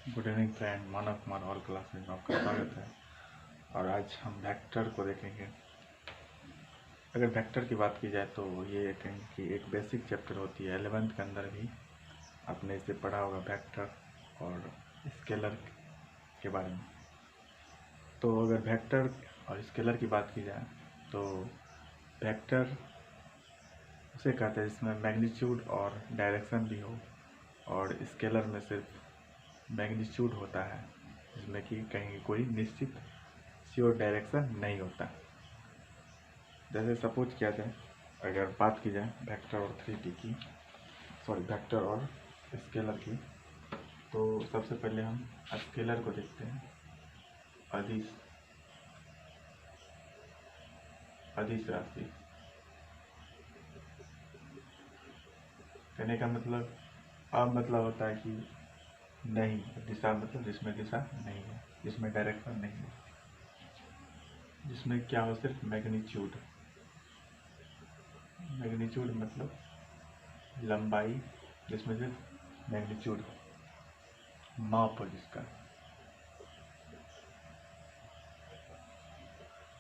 Good evening friend, मानव कुमार और class में आपका स्वागत है। और आज हम वेक्टर को देखेंगे। अगर वेक्टर की बात की जाए तो ये कहीं की एक बेसिक चैप्टर होती है। 11th के अंदर भी आपने इसे पढ़ा होगा, वेक्टर और स्केलर के बारे में। तो अगर वेक्टर और स्केलर की बात की जाए तो वेक्टर उसे कहते हैं जिसमें मैग्नीट्यूड और डायरेक्शन भी हो, और स्केलर में सिर्फ मैग्नीट्यूड होता है जिसमें कि कहीं कोई निश्चित श्योर डायरेक्शन नहीं होता। जैसे सपोज किया जाए, अगर बात की जाए वेक्टर और 3D की, वेक्टर और स्केलर की, तो सबसे पहले हम स्केलर को देखते हैं। अदिश राशि कहने का मतलब अब मतलब होता है कि नहीं, दिशा मतलब जिसमें दिशा नहीं है, जिसमें डायरेक्शन नहीं है, जिसमें क्या हो, सिर्फ मैग्नीट्यूड मतलब लंबाई, जिसमें सिर्फ मैग्नीट्यूड माप हो,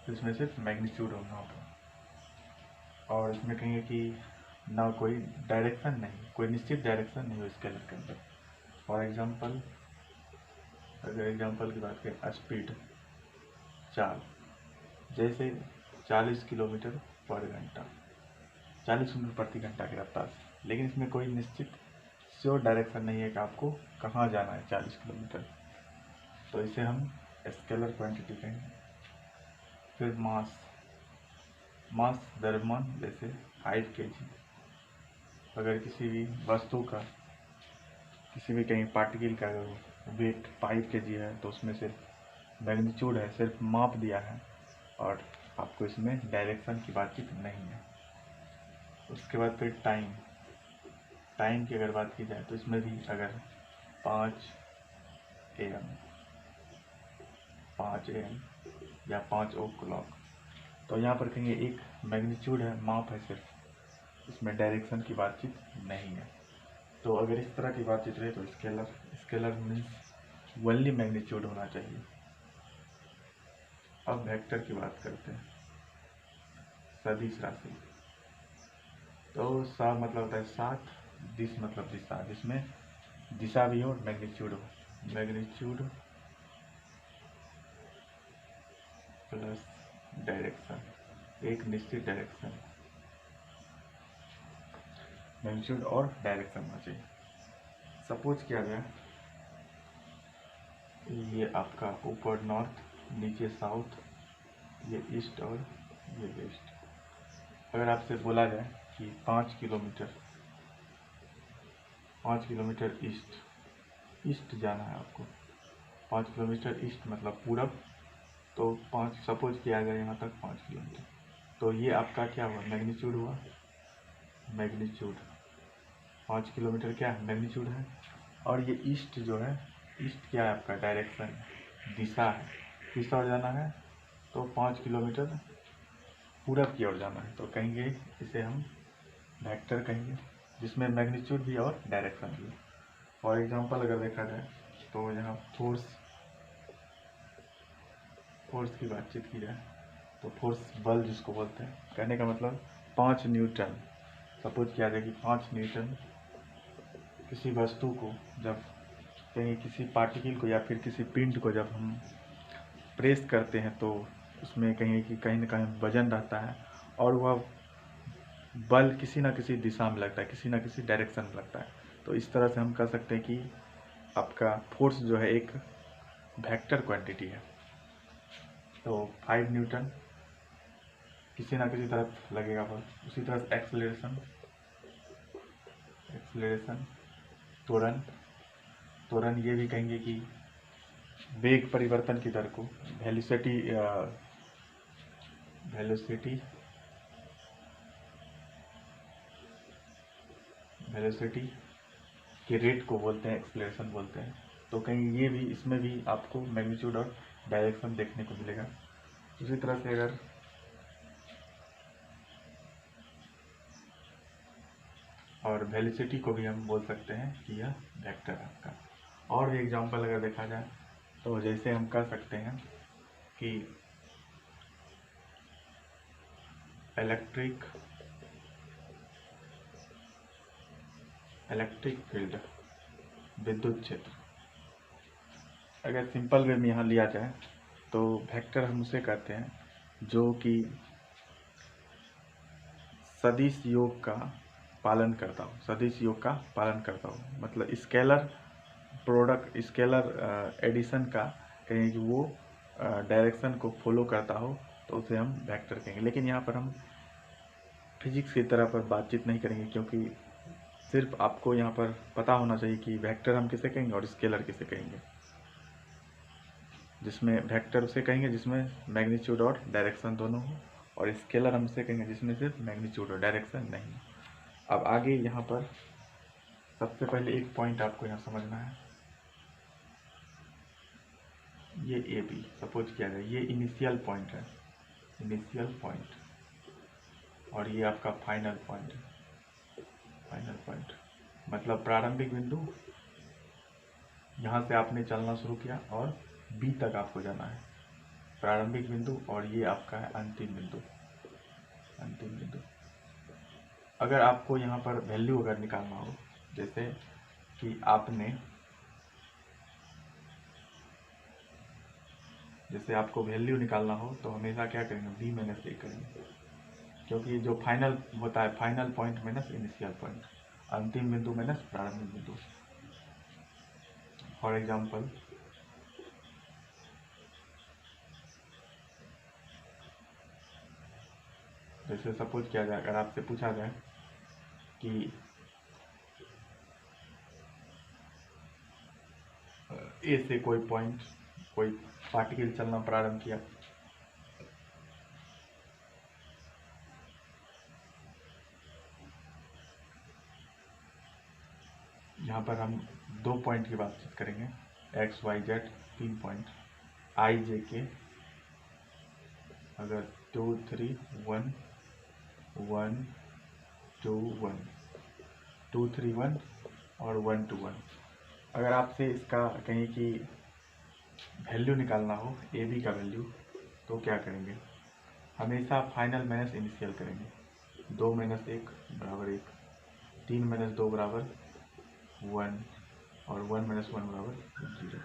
जिसमें सिर्फ मैग्नीट्यूड और माप हो। और इसमें कहेंगे कि ना कोई डायरेक्शन नहीं, कोई निश्चित डायरेक्शन नहीं हो स्केलर के अंदर। फॉर एग्जांपल, अगर एग्जांपल की बात करें, स्पीड चाल, जैसे 40 किलोमीटर पर घंटा, 40 किलोमीटर प्रति घंटा की रफ्तार से, लेकिन इसमें कोई निश्चित श्योर डायरेक्शन नहीं है कि आपको कहाँ जाना है 40 किलोमीटर। तो इसे हम स्केलर क्वांटिटी कहेंगे। फिर मास द्रव्यमान, जैसे 5 kg। अगर किसी भी वस्तु का, किसी भी कहीं पार्टिकल का अगर वेट 5 kg है तो उसमें सिर्फ मैग्नीट्यूड है, सिर्फ माप दिया है, और आपको इसमें डायरेक्शन की बातचीत नहीं है। उसके बाद फिर टाइम की अगर बात की जाए तो इसमें भी अगर 5 AM या 5 o'clock, तो यहाँ पर कहेंगे एक मैग्नीट्यूड है, माप है सिर्फ, इसमें डायरेक्शन की बातचीत नहीं है। तो अगर इस तरह की बातचीत रहे तो स्केलर मीन्स ओनली मैग्नीट्यूड होना चाहिए। अब वेक्टर की बात करते हैं, सदिश राशि। तो सा मतलब होता है साथ, दिश मतलब दिशा, जिसमें दिशा भी हो और मैग्नीट्यूड हो। मैग्नीट्यूड प्लस डायरेक्शन, एक निश्चित डायरेक्शन, मैग्नीट्यूड और डायरेक्शन होना चाहिए। सपोज किया गया ये आपका ऊपर नॉर्थ, नीचे साउथ, ये ईस्ट और ये वेस्ट। अगर आपसे बोला जाए कि 5 किलोमीटर ईस्ट जाना है आपको, 5 किलोमीटर ईस्ट मतलब पूरब, तो 5 सपोज किया गया यहाँ तक 5 किलोमीटर, तो ये आपका क्या हुआ, मैग्नीट्यूड हुआ। मैग्नीट्यूड 5 किलोमीटर क्या है, मैग्नीट्यूड है। और ये ईस्ट जो है, ईस्ट क्या है आपका, डायरेक्शन, दिशा है, किस ओर जाना है, तो 5 किलोमीटर पूरब की ओर जाना है। तो कहेंगे इसे हम वेक्टर कहेंगे, जिसमें मैग्नीट्यूड भी और डायरेक्शन भी। फॉर एग्जांपल अगर देखा जाए तो यहाँ फोर्स की बातचीत की जाए तो फोर्स बल जिसको बोलते हैं, कहने का मतलब 5 न्यूटन। सपोज किया जाए कि 5 न्यूटन किसी वस्तु को, जब कहीं किसी पार्टिकल को या फिर किसी पिंड को जब हम प्रेस करते हैं तो उसमें कहीं ना कहीं वजन रहता है, और वह बल किसी न किसी दिशा में लगता है, किसी न किसी डायरेक्शन में लगता है। तो इस तरह से हम कह सकते हैं कि आपका फोर्स जो है एक वेक्टर क्वांटिटी है। तो 5 न्यूटन किसी ना किसी तरफ लगेगा बल। उसी तरह से एक्सेलरेशन, त्वरण ये भी कहेंगे कि वेग परिवर्तन की दर को, वेलोसिटी के रेट को बोलते हैं, एक्सेलरेशन बोलते हैं। तो कहीं ये भी, इसमें भी आपको मैग्नीट्यूड और डायरेक्शन देखने को मिलेगा। उसी तरह से अगर और वेलोसिटी को भी हम बोल सकते हैं कि यह वेक्टर है आपका। और भी एग्जांपल अगर देखा जाए तो जैसे हम कर सकते हैं कि इलेक्ट्रिक फील्ड, विद्युत क्षेत्र, अगर सिंपल वे में यहाँ लिया जाए तो वेक्टर हम उसे कहते हैं जो कि सदिश योग का पालन करता हो, सदिश योग का पालन करता हो, मतलब स्केलर प्रोडक्ट, स्केलर एडिशन का कहें कि वो डायरेक्शन को फॉलो करता हो तो उसे हम वेक्टर कहेंगे। लेकिन यहाँ पर हम फिजिक्स की तरह पर बातचीत नहीं करेंगे, क्योंकि सिर्फ आपको यहाँ पर पता होना चाहिए कि वेक्टर हम किसे कहेंगे और स्केलर किसे कहेंगे। जिसमें वेक्टर उसे कहेंगे जिसमें मैग्नीट्यूड और डायरेक्शन दोनों हो, और स्केलर हम उसे कहेंगे जिसमें सिर्फ मैग्नीट्यूड और डायरेक्शन नहीं। अब आगे यहाँ पर सबसे पहले एक पॉइंट आपको यहाँ समझना है, ये ए बी सपोज किया जाए, ये इनिशियल पॉइंट है, इनिशियल पॉइंट, और ये आपका फाइनल पॉइंट है, फाइनल पॉइंट मतलब प्रारंभिक बिंदु, यहाँ से आपने चलना शुरू किया और बी तक आपको जाना है, प्रारंभिक बिंदु, और ये आपका है अंतिम बिंदु, अंतिम बिंदु। अगर आपको यहाँ पर वैल्यू अगर निकालना हो, जैसे कि आपने, जैसे आपको वैल्यू निकालना हो तो हमेशा क्या करेंगे, बी माइनस ए करेंगे, क्योंकि जो फाइनल होता है, final point minus initial point, अंतिम बिंदु माइनस प्रारंभिक बिंदु। फॉर एग्जाम्पल जैसे सपोज किया जाए, अगर आपसे पूछा जाए कि ए से कोई पॉइंट, कोई पार्टिकल चलना प्रारंभ किया, यहाँ पर हम 2 पॉइंट की बातचीत करेंगे, एक्स वाई जेड 3 पॉइंट, आई जे के अगर 2 3 1 1 2 1 2 3 1 और 1 2 1। अगर आपसे इसका कहीं की वैल्यू निकालना हो, ए बी का वैल्यू, तो क्या करेंगे, हमेशा फाइनल माइनस इनिशियल करेंगे, 2 माइनस 1 बराबर 1, 3 माइनस 2 बराबर 1 और 1 माइनस 1 बराबर 0।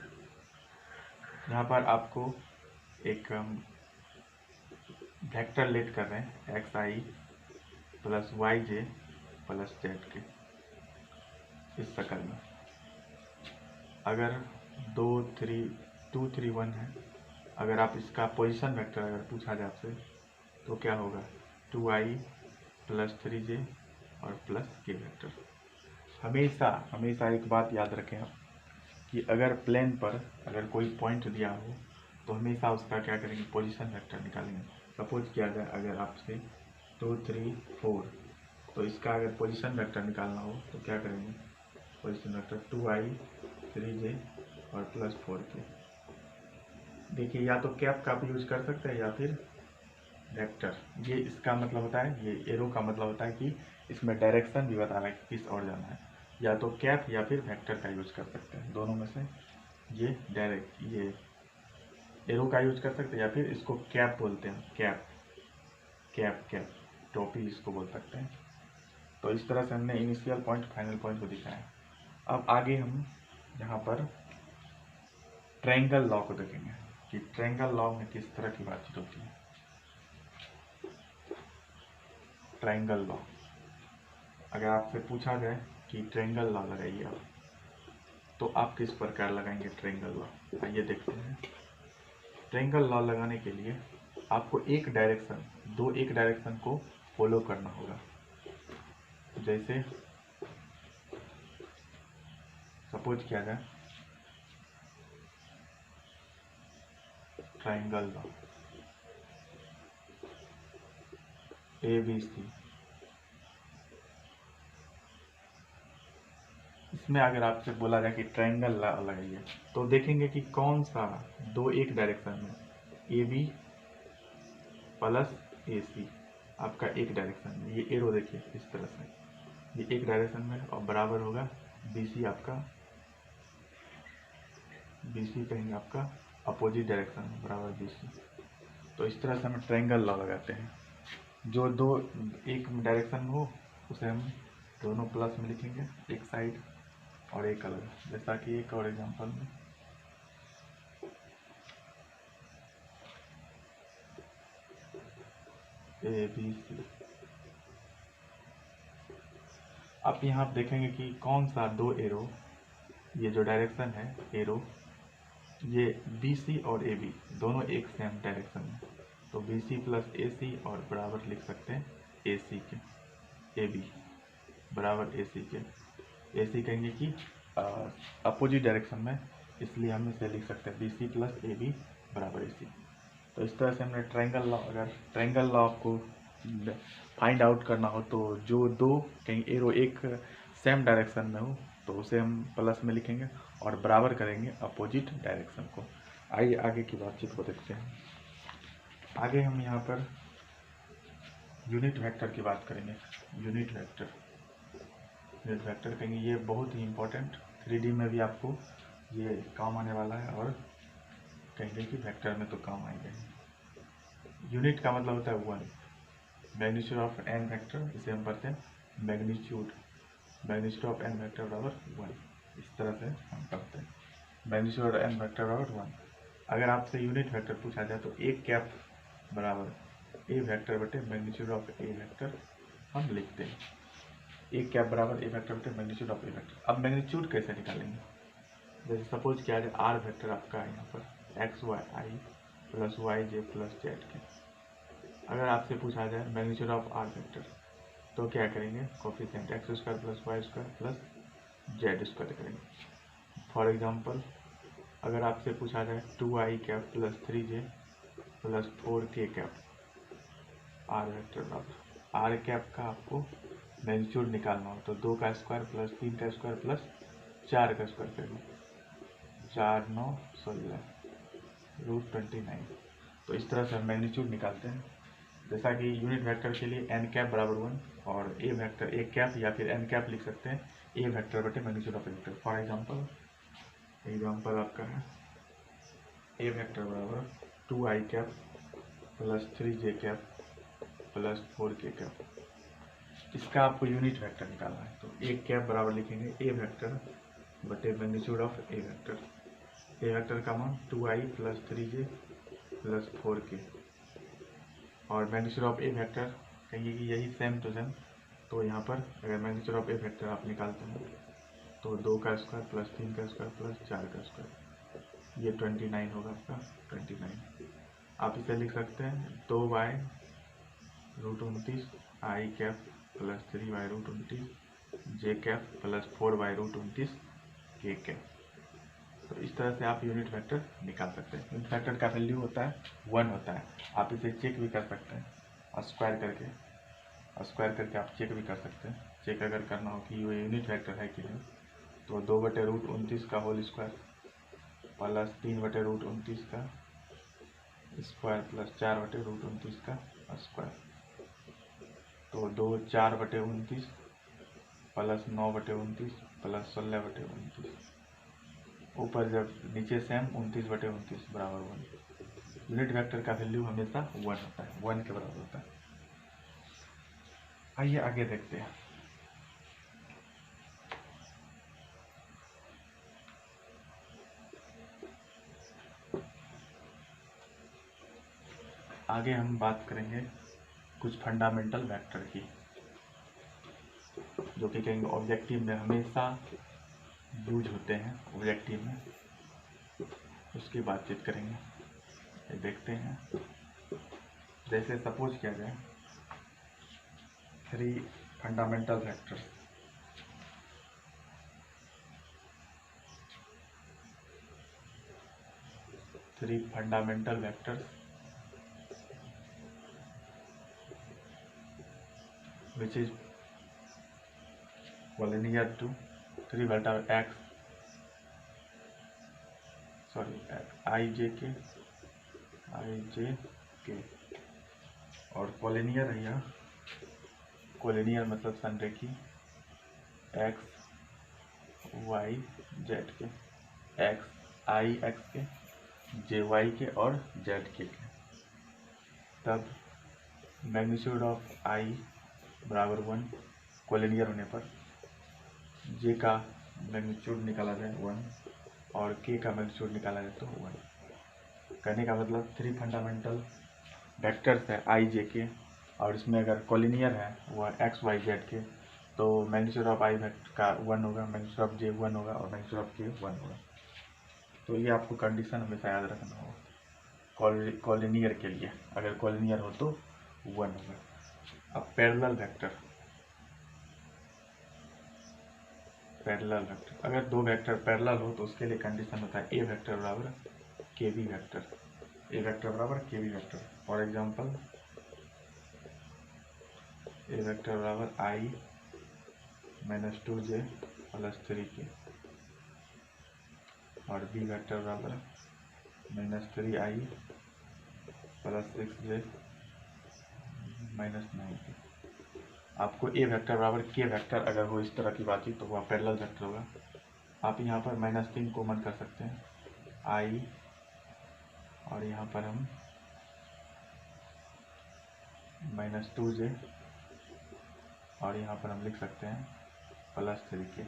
यहाँ पर आपको एक वेक्टर लेट कर रहे हैं, एक्स आई प्लस वाई जे प्लस जेड के इस शक्ल में। अगर 2 3 1 है, अगर आप इसका पोजीशन वेक्टर अगर पूछा जाए आपसे तो क्या होगा, 2i प्लस 3j और प्लस के वेक्टर। हमेशा हमेशा एक बात याद रखें आप कि अगर प्लेन पर अगर कोई पॉइंट दिया हो तो हमेशा उसका क्या करेंगे, पोजीशन वेक्टर निकालेंगे। सपोज किया जाए अगर आपसे 2 3 4, तो इसका अगर पोजीशन वेक्टर निकालना हो तो क्या करेंगे, पोजीशन वेक्टर 2i 3j और प्लस 4k। देखिए या तो कैप का भी यूज कर सकते हैं या फिर वेक्टर। ये इसका मतलब होता है, ये एरो का मतलब होता है कि इसमें डायरेक्शन भी बताना है कि किस ओर जाना है। या तो कैप या फिर वेक्टर का यूज कर सकते हैं, दोनों में से ये डायरेक्ट, ये एरो का यूज कर सकते हैं या फिर इसको कैप बोलते हैं, कैप कैप कैप टोपी इसको बोल सकते हैं। तो इस तरह से हमने इनिशियल पॉइंट फाइनल पॉइंट को दिखाया। अब आगे हम यहाँ पर ट्रायंगल लॉ को देखेंगे कि ट्रायंगल लॉ में किस तरह की बातचीत होती है। ट्रायंगल लॉ, अगर आपसे पूछा जाए कि ट्रायंगल लॉ लगाइए आप, तो आप किस प्रकार लगाएंगे ट्रायंगल लॉ, आइए देखते हैं। ट्रायंगल लॉ लगाने के लिए आपको एक डायरेक्शन को फॉलो करना होगा। जैसे सपोज किया जाए ट्रायंगल लॉ ABC, इसमें अगर आपसे बोला जाए कि ट्रायंगल लॉ लगाइए तो देखेंगे कि कौन सा दो एक डायरेक्शन में, AB प्लस AC आपका एक डायरेक्शन में, ये एरो देखिए इस तरह से, ये एक डायरेक्शन में और बराबर होगा BC आपका BC कहेंगे आपका अपोजिट डायरेक्शन में बराबर BC। तो इस तरह से हम ट्रायंगल लॉ लगाते हैं। जो दो एक डायरेक्शन में हो उसे हम दोनों प्लस में लिखेंगे, एक साइड और एक अलग। जैसा कि एक और एग्जांपल में ABC। आप यहाँ देखेंगे कि कौन सा दो एरो, ये जो डायरेक्शन है एरो, ये BC और AB दोनों एक सेम डायरेक्शन में, तो BC प्लस AC और बराबर लिख सकते हैं AC के, AB बराबर AC के। AC कहेंगे कि अपोजिट डायरेक्शन में, इसलिए हम इसे लिख सकते हैं BC प्लस AB बराबर AC। तो इस तरह से हमने ट्रायंगल लॉ, अगर ट्रायंगल लॉ आपको फाइंड आउट करना हो तो जो दो कहीं एरो एक सेम डायरेक्शन में हो तो उसे हम प्लस में लिखेंगे और बराबर करेंगे अपोजिट डायरेक्शन को। आइए आगे की बातचीत को देखते हैं। आगे हम यहाँ पर यूनिट वेक्टर की बात करेंगे। यूनिट वेक्टर कहेंगे, ये बहुत ही इम्पोर्टेंट 3D में भी आपको ये काम आने वाला है और कहेंगे कि वेक्टर में तो काम आएंगे। यूनिट का मतलब होता है 1, मैग्नीट्यूड ऑफ n वेक्टर, इसे हम पढ़ते हैं मैग्नीट्यूड ऑफ n वेक्टर बराबर 1। इस तरह से हम पढ़ते हैं मैग्नीट्यूड ऑफ n वेक्टर बराबर 1। अगर आपसे यूनिट वेक्टर पूछा जाए तो एक कैप बराबर a वेक्टर बटे मैग्नीट्यूड ऑफ a वेक्टर हम लिखते हैं। एक कैप बराबर a वेक्टर बटे मैग्नीट्यूड ऑफ a वेक्टर। अब मैग्नीट्यूड कैसे निकालेंगे? जैसे सपोज किया जाए r वेक्टर आपका है यहाँ पर x y i plus y j plus z के। अगर आपसे पूछा जाए मैग्नीट्यूड ऑफ r वेक्टर तो क्या करेंगे? Coefficient x square plus y square plus z square करेंगे। फॉर एग्जांपल अगर आपसे पूछा जाए 2i cap plus 3j plus 4k cap r vector बराबर r कैप का आपको मैग्नीट्यूड निकालना हो तो 2 का स्क्वायर प्लस 3 का स्क्वायर प्लस 4 का स्क्वायर करेंगे, 4 9 16 √29। तो इस तरह से हम मैग्नीट्यूड निकालते हैं। जैसा कि यूनिट वेक्टर के लिए n कैप बराबर 1 और a वेक्टर एक कैप या फिर n कैप लिख सकते हैं a वेक्टर बटे magnitude of a vector. For example आपका है a वेक्टर बराबर 2i cap plus 3j cap plus 4k cap. इसका आपको यूनिट वेक्टर निकालना है तो एक कैप बराबर लिखेंगे a वेक्टर बटे magnitude of a vector. a vector का मान 2i plus 3j plus 4k और मैग्नीट्यूड ऑफ a वेक्टर कहेंगे कि यही सेम टू सेम। तो यहाँ पर अगर मैग्नीट्यूड ऑफ a वेक्टर आप निकालते हैं तो 2 का स्क्वायर प्लस 3 का स्क्वायर प्लस 4 का स्क्वायर, ये 29 होगा आपका 29। आप इसे लिख सकते हैं 2y √29 i cap plus 3y √29 j cap plus 4y √29 k cap. तो इस तरह से आप यूनिट वेक्टर निकाल सकते हैं। यूनिट वेक्टर का वैल्यू होता है 1 होता है। आप इसे चेक भी कर सकते हैं स्क्वायर करके आप चेक भी कर सकते हैं। चेक अगर करना हो कि ये यूनिट वेक्टर है कि नहीं तो 2/√29 का होल स्क्वायर प्लस 3/√29 का स्क्वायर प्लस 4/√29 का स्क्वायर, तो 2 4/29 प्लस 9/29 प्लस 16/29, ऊपर जब नीचे सेम 29/29 बराबर 1। यूनिट वेक्टर का वैल्यू हमेशा 1 होता है, 1 के बराबर होता है। आइए आगे देखते हैं। आगे हम बात करेंगे कुछ फंडामेंटल वेक्टर की, जो कि कहेंगे ऑब्जेक्टिव में हमेशा यूज होते हैं। ऑब्जेक्टिव में उसकी बातचीत करेंगे, ये देखते हैं। जैसे सपोज किया जाए 3 fundamental vectors, which is collinear to 3 vector ijk और कोलिनियर है यह। कोलिनियर मतलब संरेखी x y z के, x आई एक्स के, जे वाई के और जेड के, तब मैग्नीट्यूड ऑफ आई बराबर 1 कोलिनियर होने पर जे का मैग्नीट्यूड निकाला जाए 1 और के का मैग्नीट्यूड निकाला जाए तो 1। कहने का मतलब 3 फंडामेंटल वेक्टर्स है आई जे के, और इसमें अगर कोलिनियर है वह एक्स वाई जेड के, तो मैग्नीट्यूड ऑफ आई का 1 होगा, मैग्नीट्यूड ऑफ जे 1 होगा और मैग्नीट्यूड ऑफ के 1 होगा। तो ये आपको कंडीशन हमेशा याद रखना होगा कोलिनियर के लिए। अगर कोलिनियर हो तो 1 होगा। अब पैरेलल वेक्टर, अगर दो वेक्टर पैरेलल हो तो उसके लिए कंडीशन होता है ए वेक्टर बराबर के बी वेक्टर, ए वेक्टर बराबर के B vector. For example A vector बराबर आई -2j + 3k और बी वेक्टर बराबर -3i + 6j - 9k। आपको ए वेक्टर बराबर के वेक्टर अगर हो इस तरह की बातचीत तो वह पैरेलल वेक्टर होगा। आप यहाँ पर -3 कॉमन कर सकते हैं, आई, और यहाँ पर हम -2j और यहाँ पर हम लिख सकते हैं +3k।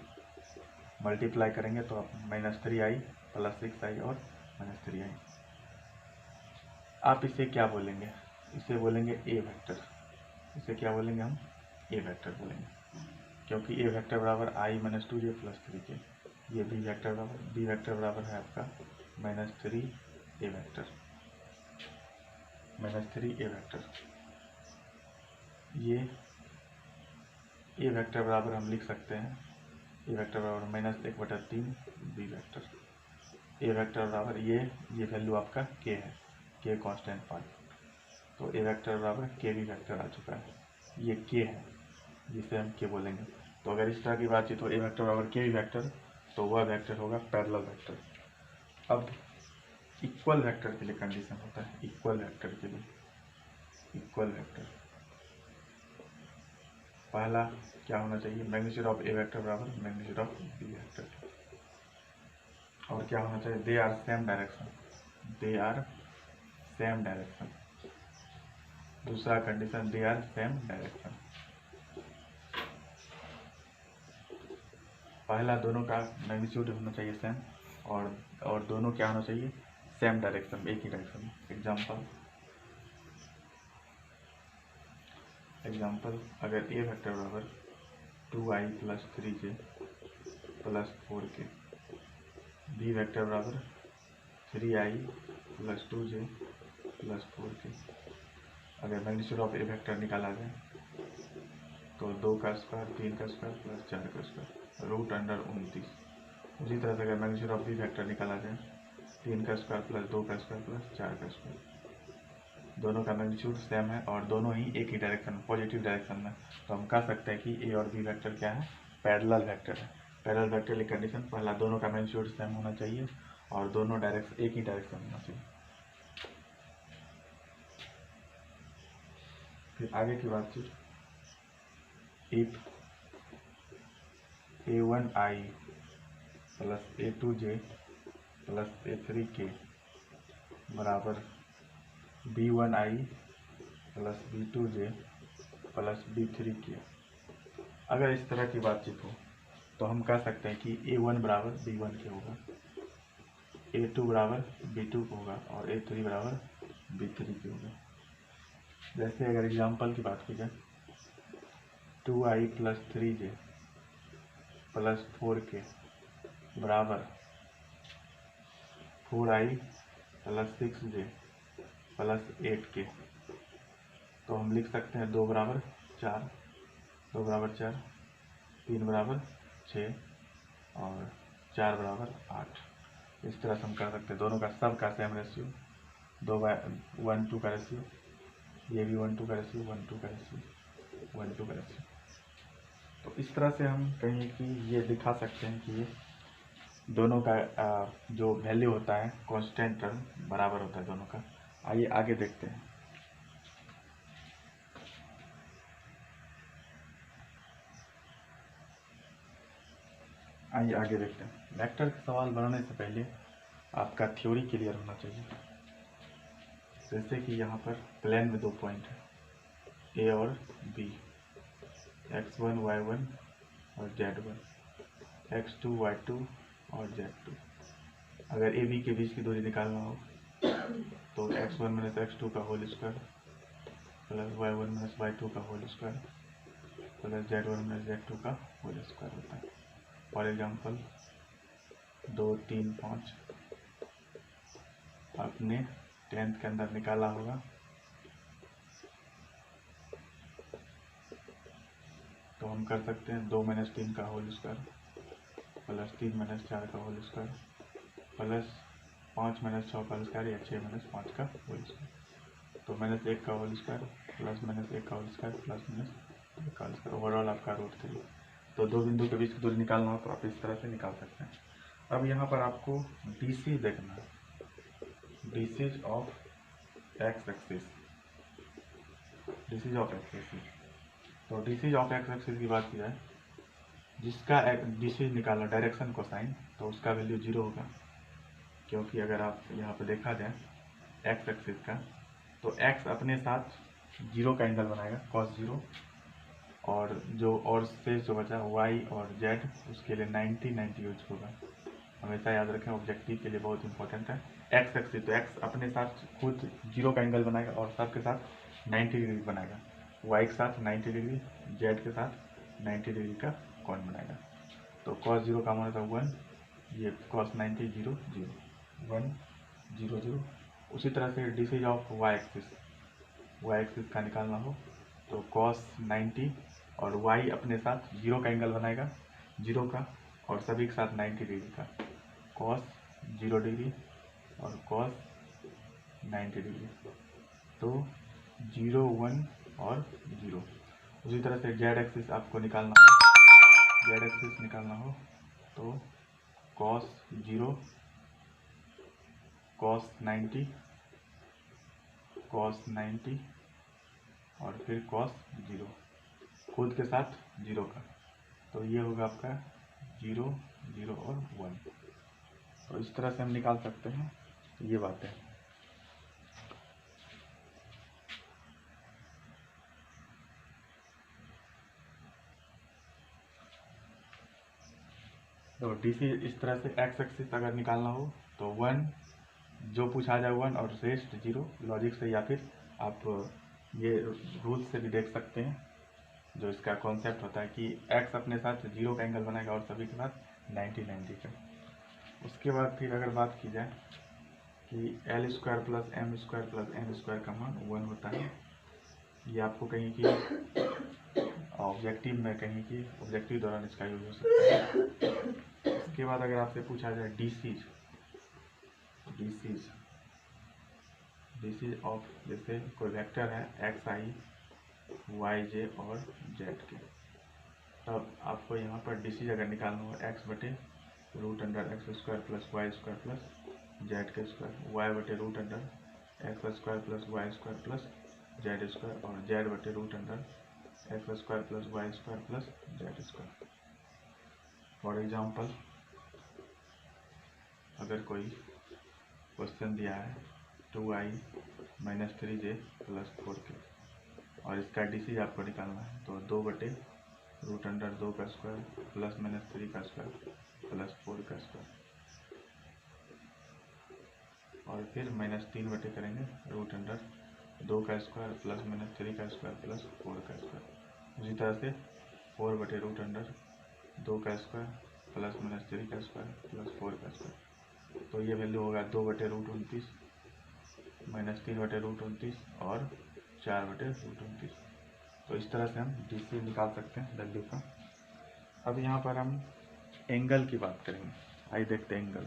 मल्टीप्लाई करेंगे तो आप -3i + 6i और -3i। आप इसे क्या बोलेंगे? इसे बोलेंगे ए वेक्टर। इसे क्या बोलेंगे हम? ए वेक्टर बोलेंगे, क्योंकि ए वेक्टर बराबर आई -2j + 3k। ये बी वेक्टर बराबर है आपका -3 ए वेक्टर, -3 ए वेक्टर। ये ए वेक्टर बराबर हम लिख सकते हैं, ए वेक्टर बराबर -1/3 बी वेक्टर। ए वेक्टर बराबर ये वैल्यू आपका के है, के कांस्टेंट पार्ट, तो ए वेक्टर बराबर के बी वेक्टर आ चुका है। ये के है जिसे हम के बोलेंगे। तो अगर इस तरह की बातचीत हो ए वेक्टर बराबर के बी वेक्टर, तो वह वेक्टर होगा पैरेलल वेक्टर। अब इक्वल वेक्टर के लिए कंडीशन होता है, इक्वल वेक्टर के लिए, इक्वल वेक्टर पहला क्या होना चाहिए? मैग्नीट्यूड ऑफ ए वेक्टर बराबर मैग्नीट्यूड ऑफ बी वेक्टर, और क्या होना चाहिए? They are same direction, they are same direction. दूसरा condition they are same direction. पहला दोनों का मैग्नीट्यूड होना चाहिए सेम, और दोनों क्या होना चाहिए? सेम डायरेक्शन, एक ही डायरेक्शन। एग्जाम्पल अगर ए वेक्टर बराबर 2i + 3j + 4k, B vector बराबर 3i + 2j + 4k। अगर मैग्नीट्यूड ऑफ ए वेक्टर निकाला जाए तो 2 का स्क्वायर, 3 का स्क्वायर + 4 का स्क्वायर √29। उसी तरह से अगर मैग्नीट्यूड ऑफ बी वेक्टर निकाला जाए 3 का स्क्वायर + 2 का स्क्वायर + 4 का स्क्वायर। दोनों का मैग्नीट्यूड सेम है और दोनों ही एक ही डायरेक्शन, पॉजिटिव डायरेक्शन में, तो हम कह सकते हैं कि ए और बी वेक्टर क्या है? पैरेलल वेक्टर है। पैरेलल वेक्टर की कंडीशन पहला दोनों का मैग्नीट्यूड सेम होना चाहिए और दोनों डायरेक्शन एक ही डायरेक्शन होना चाहिए। फिर आगे की बातचीत, इफ a1i + a2j + a3k बराबर b1i + b2j + b3k। अगर इस तरह की बातचीत हो तो हम कह सकते हैं कि a1 बराबर b1 के होगा, a2 बराबर b2 होगा और a3 बराबर b3 के होगा। जैसे अगर एग्जाम्पल की बात की जाए 2i + 3j + 4k बराबर 4i + 6j + 8k, तो हम लिख सकते हैं 2 बराबर 4, 2 बराबर 4, 3 बराबर 6 और 4 बराबर 8। इस तरह से हम कर सकते हैं दोनों का सब का सेम रेशियो, 2/1 का रेशियो, ये भी 1:2 का रेशियो, 1:2 का रेशियो, 1:2 का रेशियो। तो इस तरह से हम कहें कि ये दिखा सकते हैं कि ये दोनों का जो वैल्यू होता है कांस्टेंट टर्म बराबर होता है दोनों का। आइए आगे देखते हैं। वेक्टर का सवाल बनाने से पहले आपका थ्योरी क्लियर होना चाहिए। जैसे कि यहाँ पर प्लेन में 2 पॉइंट है, ए और बी, x1 y1 और z1, x2 y2 और z2। अगर ए बी के बीच की दूरी निकालना हो तो x1 माइनस x2 का whole square plus y1 minus y2 का whole square plus z1 minus z2 का होल स्क्वायर होता है। फॉर एग्जाम्पल 2, 3, 5 आपने 10th के अंदर निकाला होगा, तो हम कर सकते हैं 2 माइनस 3 का होल स्क्वायर प्लस 3 माइनस 4 का होल स्क्वायर प्लस 5 माइनस 6 का होल स्क्वायर या 6 माइनस 5 का होल स्क्वायर। तो माइनस 1 का होल स्क्वायर प्लस माइनस 1 का होल स्क्वायर प्लस माइनस 1 का होल स्क्वायर, ओवरऑल आपका √3। तो 2 बिंदु के बीच की दूरी निकालना हो तो आप इस तरह से निकाल सकते हैं। अब यहाँ पर आपको डीसी देखना है, DCs of x axis, DCs of x axis. तो डीसीज ऑफ एक्स एक्सिस की बात की जाए, जिसका डीसीज निकाला डायरेक्शन कोसाइन, तो उसका वैल्यू 0 होगा, क्योंकि अगर आप यहाँ पे देखा जाए एक्स एक्सिस का, तो एक्स अपने साथ 0 का एंगल बनाएगा cos 0, और जो और शेष जो बचा वाई और जेड उसके लिए 90 यूज होगा। हमेशा याद रखें, ऑब्जेक्टिव के लिए बहुत इंपॉर्टेंट है। एक्स एक्सिस, तो एक्स अपने साथ खुद 0 का एंगल बनाएगा और सबके साथ 90 डिग्री बनाएगा, वाई के साथ 90 डिग्री, जेड के साथ 90 डिग्री का कोण बनाएगा। तो cos 0 का मान था 1, ये cos 90 0 0 1 0 0। उसी तरह से डीसीज ऑफ वाई एक्सिस का निकालना हो तो cos 90 और y अपने साथ 0 का एंगल बनाएगा, 0 का, और सभी के साथ 90 डिग्री का, cos 0 डिग्री और cos 90 डिग्री, तो 0 1 और 0। उसी तरह से जेड एक्सिस आपको निकालना हो, जेड एक्सिस निकालना हो तो cos 0 cos 90 cos 90 और फिर cos 0, खुद के साथ 0 का, तो ये होगा आपका 0 0 और 1। तो इस तरह से हम निकाल सकते हैं। ये बात है। तो डीसी इस तरह से एक्स एक्सिस अगर निकालना हो तो 1 जो पूछा जाए 1 और रेस्ट 0, लॉजिक से, या फिर आप ये रूल से भी देख सकते हैं। जो इसका कॉन्सेप्ट होता है कि एक्स अपने साथ 0 का एंगल बनाएगा और सभी के साथ 90 का। उसके बाद फिर अगर बात की जाए कि L square plus M square plus N square का मान 1 होता है, ये आपको कहीं की ऑब्जेक्टिव में, कहीं की ऑब्जेक्टिव दौरान इसका यूज हो सकता है। इसके बाद अगर आपसे पूछा जाए डीसीज ऑफ, जैसे कोई वेक्टर है एक्स आई वाई जे और जेड के, तब आपको यहाँ पर डीसीज अगर निकालना हो एक्स बटे √x square plus y square plus z के स्क्वायर, वाई बटे √x square plus y square plus z square, और जेड बटे √x square plus y square plus z square. For example अगर कोई क्वेश्चन दिया है 2i minus 3j plus 4k और इसका डीसीज आपको निकालना है, तो 2 बटे √2 का स्क्वायर प्लस माइनस 3 का स्क्वायर प्लस 4 का स्क्वायर, और फिर माइनस 3 बटे करेंगे √2 का स्क्वायर प्लस माइनस 3 का स्क्वायर प्लस 4 का स्क्वायर। उसी तरह से 4 बटे √2 का स्क्वायर प्लस माइनस 3 का स्क्वायर प्लस 4 का स्क्वायर, तो ये वैल्यू होगा 2 बटे √29 माइनस 3 बटे √29 और 4 बटे √29। तो इस तरह से हम डीसी निकाल सकते हैं वैल्यू का। अब यहाँ पर हम एंगल की बात करेंगे। आइए देखते हैं एंगल।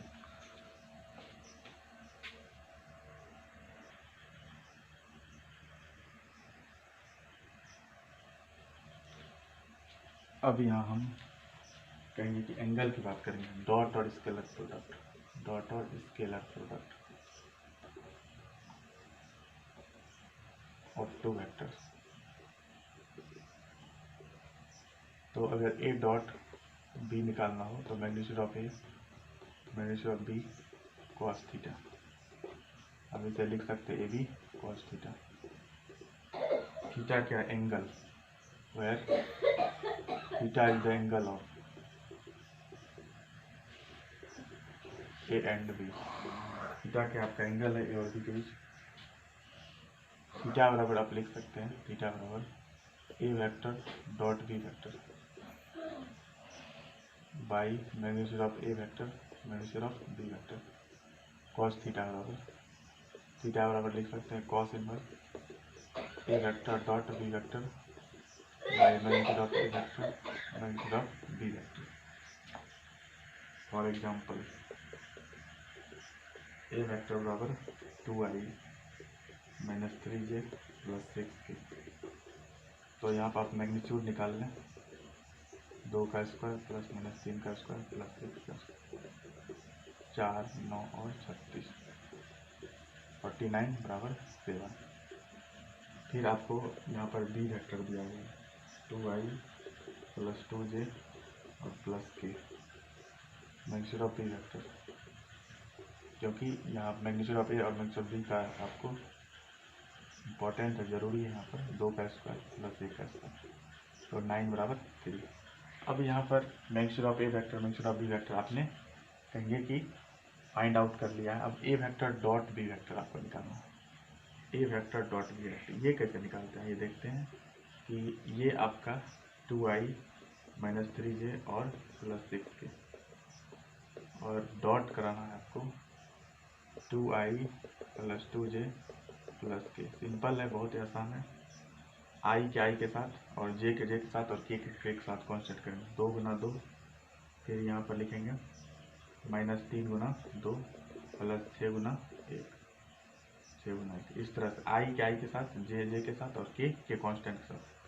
अब यहाँ हम कहेंगे कि एंगल की बात करेंगे, डॉट और स्केलर प्रोडक्ट, डॉट और स्केलर प्रोडक्ट ऑफ 2 वेक्टर्स। तो अगर A डॉट B निकालना हो तो magnitude of A magnitude of B cos theta. अब इसे लिख सकते A B cos theta. Theta क्या angle, where theta is the angle of A and B. Theta क्या आपका एंगल है ए और बी के बीच। थीटा बराबर आप लिख सकते हैं थीटा बराबर A vector dot B vector by magnitude of A vector magnitude of B vector. Cos theta बराबर लिख सकते हैं cos inverse A vector dot B vector by magnitude of A vector magnitude of B vector. For example A vector बराबर 2i minus 3j plus 6k। तो यहाँ पर आप magnitude निकाल लें 2 का स्क्वायर प्लस माइनस 3 का स्क्वायर प्लस 6 का स्क्वायर 4 9 और 36 49 बराबर 7। फिर आपको यहाँ पर बी वेक्टर दिया हुआ है 2i प्लस 2j और plus k magnitude of B vector, क्योंकि यहाँ मैग्नीट्यूड ऑफ ए और मैग्नीट्यूड ऑफ बी का आपको इम्पोर्टेंट है, जरूरी है यहाँ पर 2 का स्क्वायर प्लस 1 का स्क्वायर तो 9 बराबर 3। अब यहाँ पर magnitude of A vector magnitude of B vector आपने कहेंगे कि फाइंड आउट कर लिया है। अब A vector dot B vector आपको निकालना है। A vector dot B vector ये कैसे निकालते हैं ये देखते हैं कि ये आपका 2i माइनस 3j और प्लस 6k और डॉट कराना है आपको 2i plus 2j plus k। Simple है, बहुत ही आसान है। आई के आई के साथ और जे के साथ और के साथ कॉन्स्टेंट करेंगे 2 गुना 2, फिर यहाँ पर लिखेंगे माइनस 3 गुना 2 प्लस 6 गुना 1 6 गुना 1। इस तरह से आई के साथ जे के साथ और के कांस्टेंट के साथ